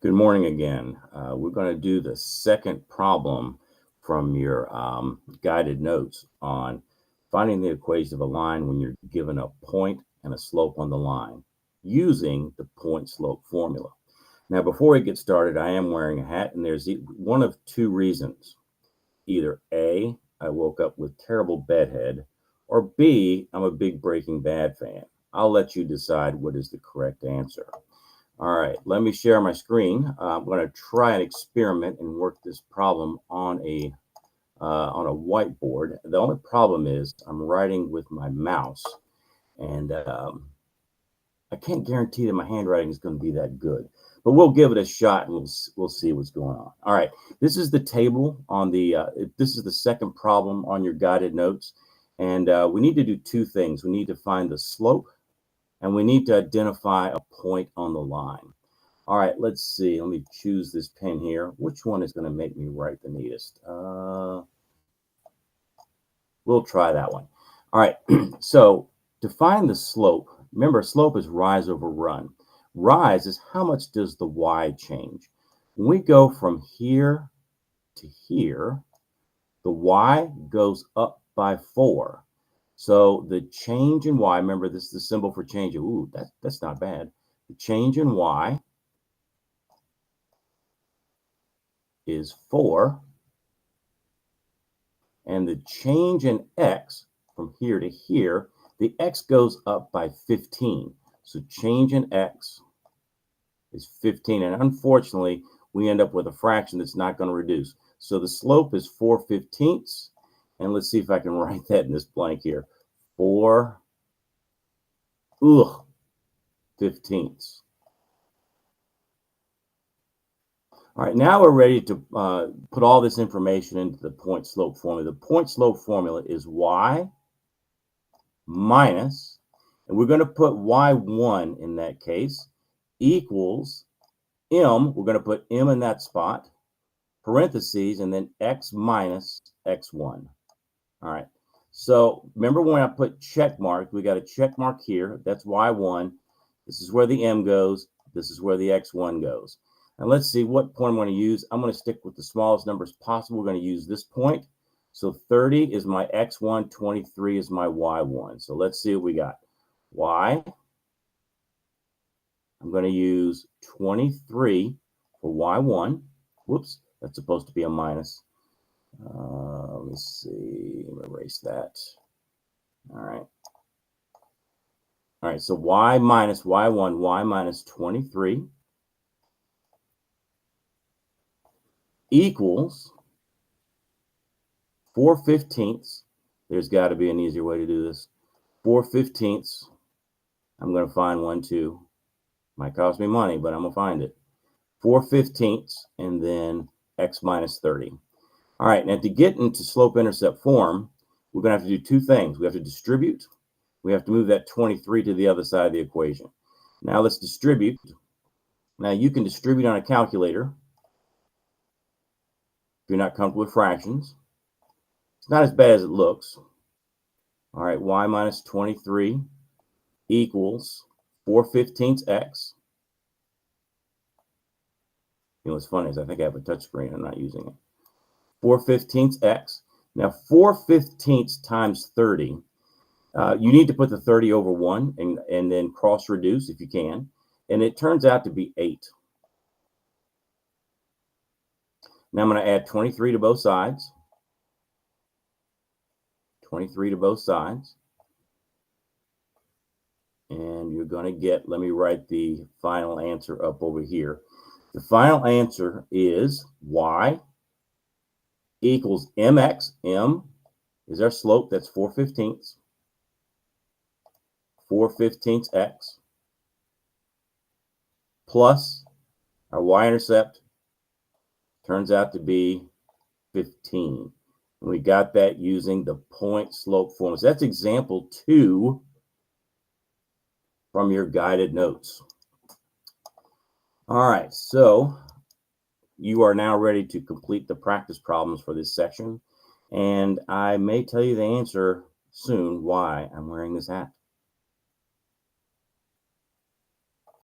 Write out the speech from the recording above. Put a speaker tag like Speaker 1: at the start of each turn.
Speaker 1: Good morning again. We're going to do the second problem from your guided notes on finding the equation of a line when you're given a point and a slope on the line using the point slope formula. Now, before we get started, I am wearing a hat, and there's one of two reasons. Either A, I woke up with terrible bedhead, or B, I'm a big Breaking Bad fan. I'll let you decide what is the correct answer. All right, let me share my screen. I'm going to try an experiment and work this problem on a whiteboard. The only problem is I'm writing with my mouse, and I can't guarantee that my handwriting is going to be that good. But we'll give it a shot, and we'll see what's going on. All right, this is the table on the. This is the second problem on your guided notes, and we need to do two things. We need to find the slope, and we need to identify a point on the line. All right, let's see. Let me choose this pen here. Which one is going to make me write the neatest? We'll try that one. All right, so to find the slope, remember slope is rise over run. Rise is how much does the y change? When we go from here to here, the y goes up by 4. So the change in y, remember this is the symbol for change. Ooh, that's not bad. The change in y is 4. And the change in x from here to here, the x goes up by 15. So change in x is 15. And unfortunately, we end up with a fraction that's not going to reduce. So the slope is 4/15. And let's see if I can write that in this blank here. 4/15. All right, now we're ready to put all this information into the point slope formula. The point slope formula is y minus, and we're going to put y1 in that case, equals m. We're going to put m in that spot, parentheses, and then x minus x1. All right. So remember when I put check mark, we got a check mark here. That's y1. This is where the m goes. This is where the x1 goes. And let's see what point I'm going to use. I'm going to stick with the smallest numbers possible. We're going to use this point. So 30 is my x1, 23 is my y1. So let's see what we got. Y, I'm going to use 23 for y1. Whoops, that's supposed to be a minus. Let me see, erase that. All right. All right, so y minus y1, y minus 23 equals 4/15. There's got to be an easier way to do this. 4/15. I'm going to find 1, 2. Might cost me money, but I'm going to find it. 4/15 and then x minus 30. All right, now to get into slope-intercept form, we're going to have to do two things. We have to distribute. We have to move that 23 to the other side of the equation. Now let's distribute. Now you can distribute on a calculator if you're not comfortable with fractions. It's not as bad as it looks. All right, y minus 23 equals 4/15 x. You know what's funny is I think I have a touch screen. I'm not using it. 4/15 x. Now 4/15 times 30. You need to put the 30 over 1 and then cross reduce if you can. And it turns out to be 8. Now I'm going to add 23 to both sides. 23 to both sides. And you're going to get, let me write the final answer up over here. The final answer is y equals mx. M is our slope. That's 4/15. 4/15 x plus our y-intercept turns out to be 15. And we got that using the point slope formula. So that's example 2 from your guided notes. All right, so you are now ready to complete the practice problems for this section. And I may tell you the answer soon why I'm wearing this hat.